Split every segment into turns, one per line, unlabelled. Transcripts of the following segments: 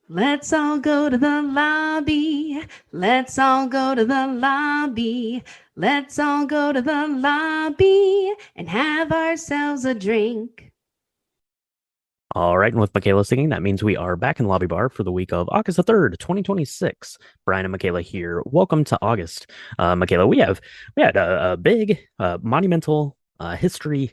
Let's all go to the lobby. Let's all go to the lobby. Let's all go to the lobby and have ourselves a drink.
All right, and with Michaela singing, that means we are back in Lobby Bar for the week of August the 3rd, 2026. Brian and Michaela here. Welcome to August. Michaela, we had a big monumental history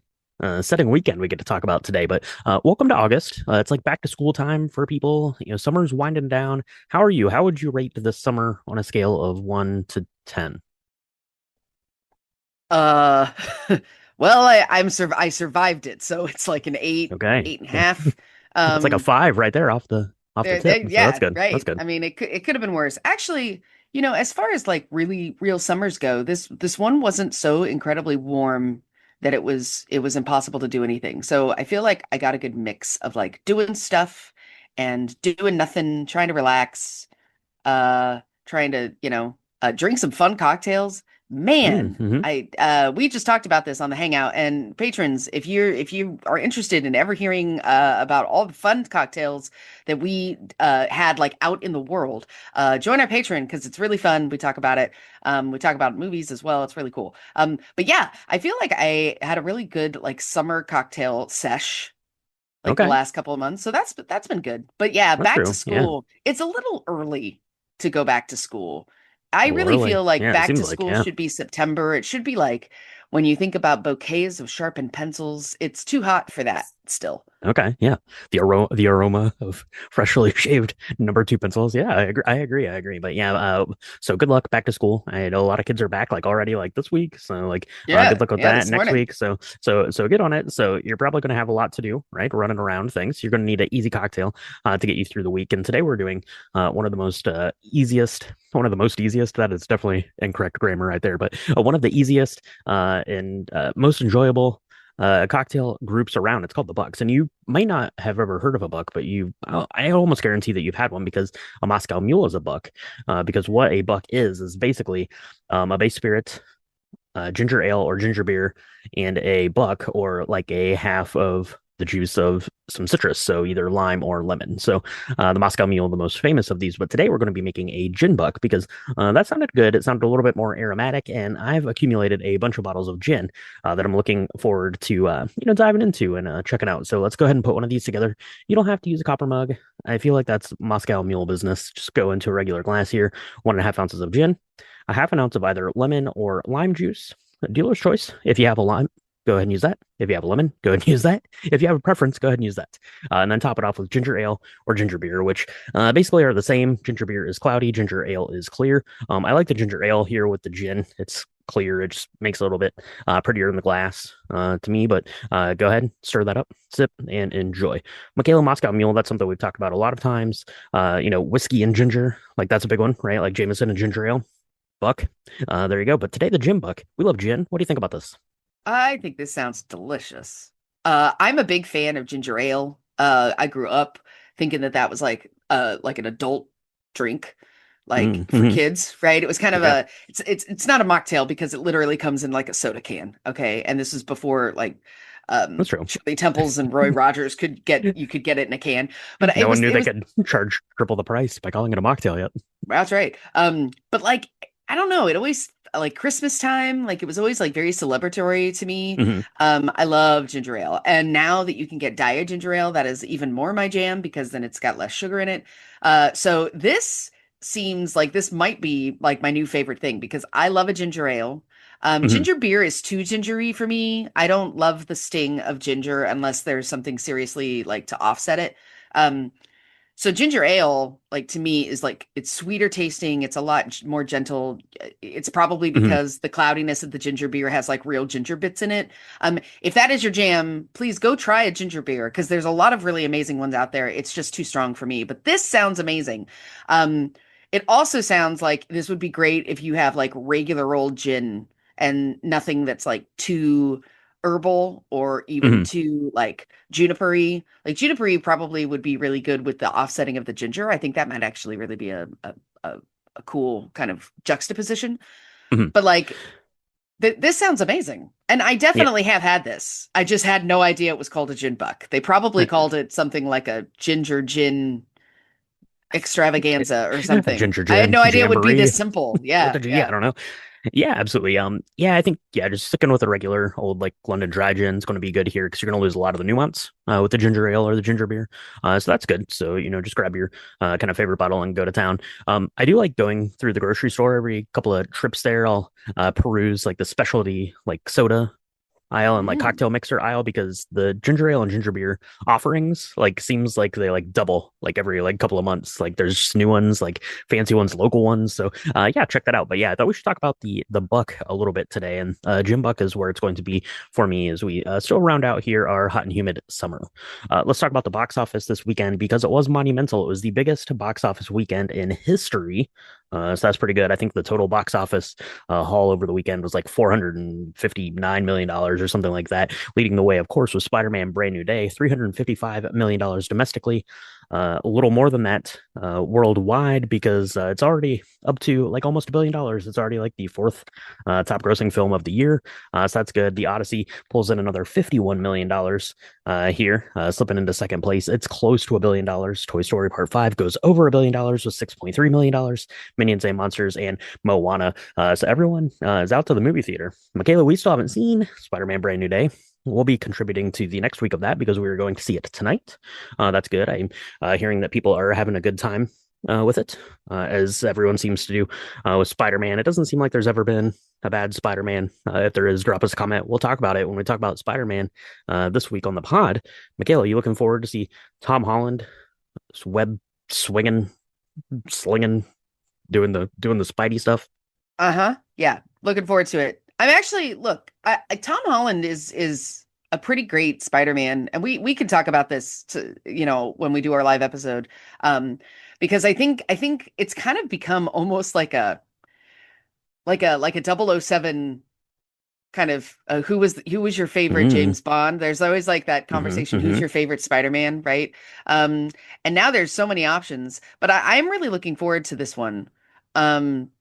setting weekend we get to talk about today, but welcome to August. It's like back to school time for people. Summer's winding down. How are you? How would you rate this summer on a scale of 1 to 10?
Uh, well, I survived it, so it's like an eight,
Okay.
8.5.
That's like a
Um,
5 right there off the tip. So that's
yeah,
good. That's
right.
good.
I mean, it could have been worse. Actually, as far as like really real summers go, this one wasn't so incredibly warm that it was impossible to do anything. So I feel like I got a good mix of like doing stuff and doing nothing, trying to relax, trying to, drink some fun cocktails. Man,
Mm-hmm.
I we just talked about this on the Hangout, and patrons, if you are interested in ever hearing about all the fun cocktails that we had like out in the world, join our Patreon because it's really fun. We talk about it. We talk about movies as well. It's really cool. But yeah, I feel like I had a really good like summer cocktail sesh like the
Okay.
last couple of months. So that's been good. But yeah,
That's
back to
true. Yeah.
school. It's a little early to go back to school.
A
I
little
really
early.
feel like
Yeah, it
back
seems
to
like,
school
yeah.
should be September. It should be like when you think about bouquets of sharpened pencils, it's too hot for that still.
Okay, yeah. The aroma of freshly shaved number two pencils. Yeah, I agree. But yeah, so good luck back to school. I know a lot of kids are back like already like this week. So like good
Yeah,
luck with
yeah,
that
this
next
morning.
week. So get on it. So you're probably gonna have a lot to do, right? Running around things. You're gonna need an easy cocktail to get you through the week. And today we're doing one of the most easiest, that is definitely incorrect grammar right there, but one of the easiest and most enjoyable cocktail groups around. It's called the Bucks, and you might not have ever heard of a Buck, but I almost guarantee that you've had one because a Moscow Mule is a Buck. Because what a Buck is basically a base spirit, ginger ale or ginger beer, and a buck or like a half of the juice of some citrus, so either lime or lemon. So the Moscow Mule, the most famous of these, but today we're going to be making a gin buck because that sounded good. It sounded a little bit more aromatic, and I've accumulated a bunch of bottles of gin that I'm looking forward to diving into and checking out. So let's go ahead and put one of these together. You don't have to use a copper mug. I feel like that's Moscow Mule business. Just go into a regular glass here, 1.5 ounces of gin, a half an ounce of either lemon or lime juice. Dealer's choice. If you have a lime, go ahead and use that. If you have a lemon, go ahead and use that. If you have a preference, go ahead and use that. And then top it off with ginger ale or ginger beer, which basically are the same. Ginger beer is cloudy, ginger ale is clear. I like the ginger ale here with the gin. It's clear. It just makes it a little bit prettier in the glass to me. But go ahead, stir that up, sip, and enjoy. Michaela Moscow Mule, that's something we've talked about a lot of times. Whiskey and ginger, like that's a big one, right? Like Jameson and ginger ale. Buck. There you go. But today, the gin buck. We love gin. What do you think about this?
I think this sounds delicious. I'm a big fan of ginger ale. I grew up thinking that that was like an adult drink, like for
Mm-hmm.
kids, right? It was kind of
Yeah,
it's not a mocktail because it literally comes in like a soda can, okay? And this is before like
that's true.
Shirley Temples and Roy Rogers could get it in a can. But
No one knew
it
they
was
could charge triple the price by calling it a mocktail yet.
that's right. But like I don't know, it always like Christmas time, like it was always like very celebratory to me.
Hmm.
I love ginger ale. And now that you can get diet ginger ale, that is even more my jam because then it's got less sugar in it. So this seems like this might be like my new favorite thing because I love a ginger ale.
Hmm.
Ginger beer is too gingery for me. I don't love the sting of ginger unless there's something seriously like to offset it. Um, so ginger ale, like to me, is like it's sweeter tasting. It's a lot more gentle. It's probably
Hmm.
because the cloudiness of the ginger beer has like real ginger bits in it. If that is your jam, please go try a ginger beer because there's a lot of really amazing ones out there. It's just too strong for me. But this sounds amazing. Um, it also sounds like this would be great if you have like regular old gin and nothing that's like too herbal or even
Hmm.
too like junipery. Like junipery probably would be really good with the offsetting of the ginger. I think that might actually really be a, a cool kind of juxtaposition.
Hmm.
But like this sounds amazing. And I
Yeah.
definitely have had this. I just had no idea it was called a gin buck. They probably called it something like a ginger gin. extravaganza or something.
Ginger
I had
jam,
no idea it would be
jamboree
this simple.
with
Yeah,
the yeah, I
yeah.
don't know. Yeah, absolutely. Yeah, I think just sticking with the regular old like London dry gin is going to be good here because you're going to lose a lot of the nuance with the ginger ale or the ginger beer. So that's good. So just grab your kind of favorite bottle and go to town. I do like going through the grocery store every couple of trips there. I'll peruse like the specialty like soda aisle and like
Mm.
cocktail mixer aisle because the ginger ale and ginger beer offerings like seems like they like double like every like couple of months. Like there's just new ones, like fancy ones, local ones. So yeah, check that out. But yeah, I thought we should talk about the Buck a little bit today. And Jim Buck is where it's going to be for me as we still round out here our hot and humid summer. Let's talk about the box office this weekend because it was monumental. It was the biggest box office weekend in history. So that's pretty good. I think the total box office haul over the weekend was like $459 million or something like that. Leading the way, of course, was Spider-Man Brand New Day, $355 million domestically. A little more than that worldwide because it's already up to like almost $1 billion. It's already like the fourth top grossing film of the year. So that's good. The Odyssey pulls in another $51 million here, slipping into second place. It's close to $1 billion. Toy Story Part 5 goes over $1 billion with $6.3 million. Minions and Monsters and Moana. So everyone is out to the movie theater. Michaela, we still haven't seen Spider-Man Brand New Day. We'll be contributing to the next week of that because we are going to see it tonight. That's good. I'm hearing that people are having a good time with it, as everyone seems to do with Spider-Man. It doesn't seem like there's ever been a bad Spider-Man. If there is, drop us a comment. We'll talk about it when we talk about Spider-Man this week on the pod. Michaela, you looking forward to see Tom Holland web swinging, slinging, doing the Spidey stuff?
Uh-huh. Yeah. Looking forward to it. I'm actually, look, Tom Holland is a pretty great Spider-Man, and we can talk about this when we do our live episode. Because I think it's kind of become almost like a 007 kind of who was your favorite
Mm,
James Bond? There's always like that
hmm
conversation, who's
hmm
your favorite Spider-Man, right? Um, and now there's so many options, but I'm really looking forward to this one.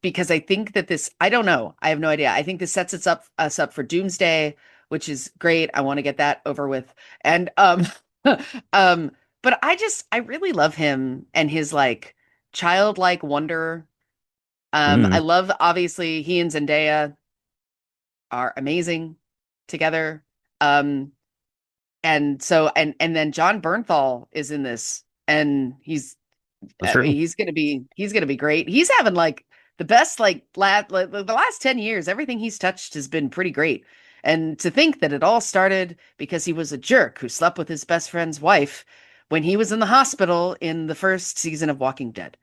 Because I think that I don't know, I have no idea. I think this sets us up for Doomsday, which is great. I want to get that over with. And um, but I really love him and his like childlike wonder. I
mm.
love obviously he and Zendaya are amazing together. Um, and then John Bernthal is in this, and
That's true.
he's gonna be great. He's having like the best like the last 10 years. Everything he's touched has been pretty great. And to think that it all started because he was a jerk who slept with his best friend's wife when he was in the hospital in the first season of Walking Dead.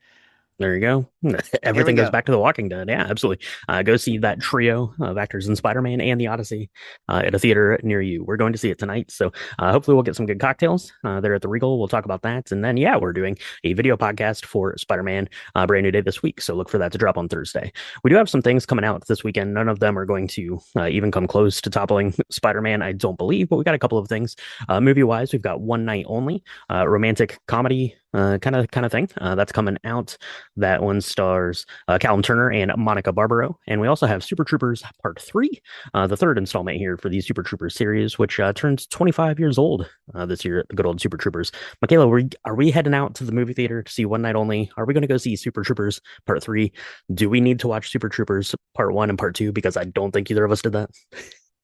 There you go.
There we
Everything goes
go.
back to The Walking Dead. Yeah, absolutely. Go see that trio of actors in Spider-Man and the Odyssey at a theater near you. We're going to see it tonight. So hopefully we'll get some good cocktails there at the Regal. We'll talk about that. And then, yeah, we're doing a video podcast for Spider-Man Brand New Day this week. So look for that to drop on Thursday. We do have some things coming out this weekend. None of them are going to even come close to toppling Spider-Man, I don't believe, but we got a couple of things. Movie-wise, we've got One Night Only, romantic comedy kind of thing that's coming out. That one stars Callum Turner and Monica Barbaro. And we also have Super Troopers Part 3, the third installment here for the Super Troopers series, which turns 25 years old this year, the good old Super Troopers. Michaela, are we heading out to the movie theater to see One Night Only? Are we going to go see Super Troopers Part 3? Do we need to watch Super Troopers Part 1 and Part 2? Because I don't think either of us did that.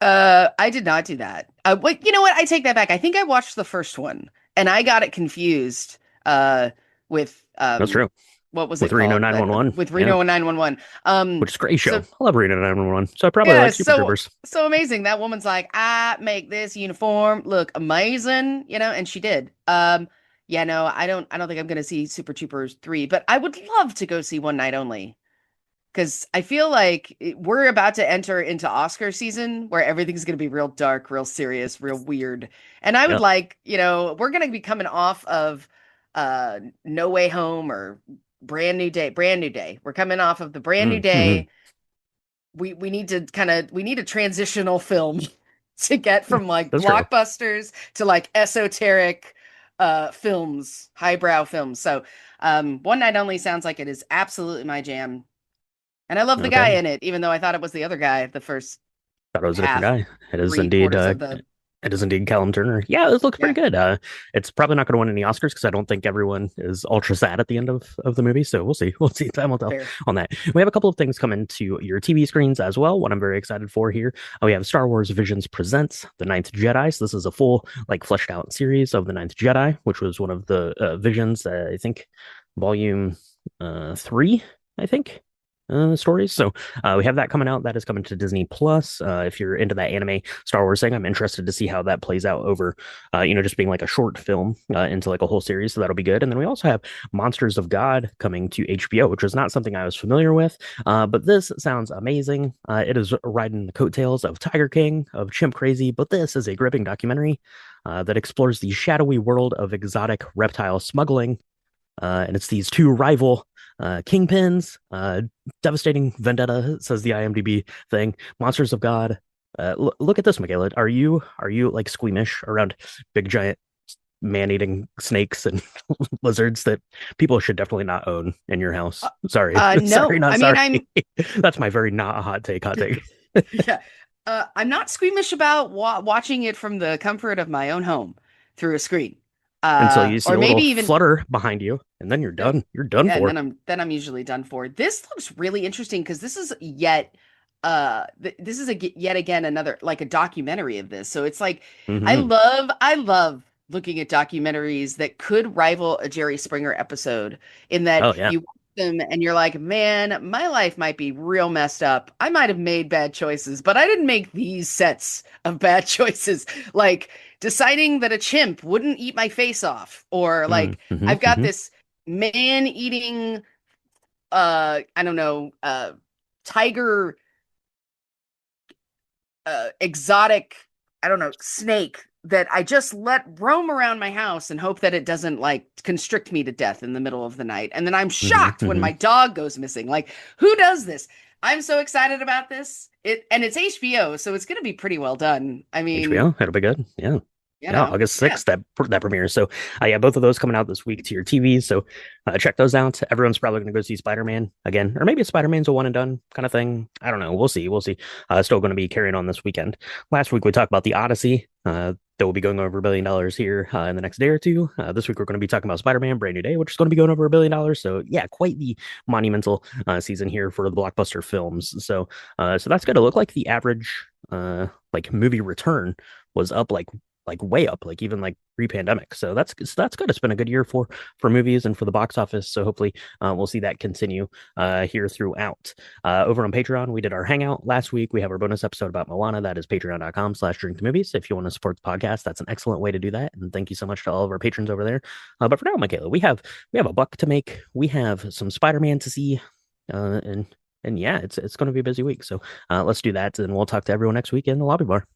I did not do that. Wait, you know what? I take that back. I think I watched the first one and I got it confused with
That's true.
what was it
With Reno
called?
911.
With
Yeah.
Reno 911.
Which is a great show.
So
I love Reno 911. So I probably
yeah,
like Super Troopers.
so amazing. That woman's like, I make this uniform look amazing, and she did. Yeah, no, I don't think I'm gonna see Super Troopers 3, but I would love to go see One Night Only. Because I feel like we're about to enter into Oscar season where everything's going to be real dark, real serious, real weird. And I would
Yeah.
like, we're going to be coming off of No Way Home or Brand New Day, Brand New Day. We're coming off of the Brand New
Mm-hmm.
Day. We need to we need a transitional film to get from like
That's true.
blockbusters to like esoteric films, highbrow films. So One Night Only sounds like it is absolutely my jam. And I love the guy
Okay.
in it, even though I thought it was the other guy the first
Thought it was a different
half,
guy. It is
three
indeed
quarters of the.
It is indeed Callum Turner. Yeah, this looks pretty
Yeah,
good. It's probably not going to win any Oscars because I don't think everyone is ultra sad at the end of the movie. So we'll see. We'll see. Time will tell
fair.
on that. We have a couple of things coming to your TV screens as well. What I'm very excited for here. We have Star Wars Visions Presents The Ninth Jedi. So this is a full, like, fleshed out series of The Ninth Jedi, which was one of the Visions, I think, volume three, I think. Stories. So we have that coming out. That is coming to Disney Plus. If you're into that anime Star Wars thing, I'm interested to see how that plays out over, just being like a short film into like a whole series. So that'll be good. And then we also have Monsters of God coming to HBO, which was not something I was familiar with, but this sounds amazing. It is riding the coattails of Tiger King, of Chimp Crazy, but this is a gripping documentary that explores the shadowy world of exotic reptile smuggling. And it's these two rival kingpins, devastating vendetta, says the IMDb thing. Monsters of God. Look at this, Michaela. Are you like squeamish around big giant man-eating snakes and lizards that people should definitely not own in your house? Sorry, sorry,
No,
not
I mean,
sorry.
I'm
That's my very not a hot take. Hot take.
yeah, I'm not squeamish about watching it from the comfort of my own home through a screen,
Until you see
or
a little
maybe even
flutter behind you, and then you're
uh,
done. You're done
yeah, and
for.
then I'm usually done for. This looks really interesting because this is yet this is yet again another like a documentary of this. So it's like
Hmm.
I love looking at documentaries that could rival a Jerry Springer episode in that
Oh yeah.
you watch them and you're like, man, my life might be real messed up. I might have made bad choices, but I didn't make these sets of bad choices. Like deciding that a chimp wouldn't eat my face off, or like
Mm-hmm.
I've got
Hmm.
this man eating I don't know, tiger exotic, I don't know, snake that I just let roam around my house and hope that it doesn't like constrict me to death in the middle of the night. And then I'm
Hmm.
shocked when
Hmm.
my dog goes missing. Like, who does this? I'm so excited about this. It's HBO, so it's going to be pretty well done. I mean,
HBO, it'll be good. Yeah. Yeah, August
yeah.
6th, that premieres. So, yeah, both of those coming out this week to your TVs. So, check those out. Everyone's probably going to go see Spider-Man again, or maybe Spider-Man's a one and done kind of thing. I don't know. We'll see. We'll see. Still going to be carrying on this weekend. Last week we talked about the Odyssey. That will be going over $1 billion here in the next day or two. This week we're going to be talking about Spider-Man: Brand New Day, which is going to be going over $1 billion. So, yeah, quite the monumental season here for the blockbuster films. So that's good. It looked like the average like movie return was up like way up, like even like pre-pandemic. So that's good. It's been a good year for movies and for the box office. So hopefully we'll see that continue here throughout. Over on Patreon, we did our hangout last week. We have our bonus episode about Moana. That is patreon.com/drinkthemovies. If you want to support the podcast, that's an excellent way to do that. And thank you so much to all of our patrons over there. But for now, Michaela, we have a buck to make. We have some Spider-Man to see. And yeah, it's going to be a busy week. So let's do that, and we'll talk to everyone next week in the lobby bar.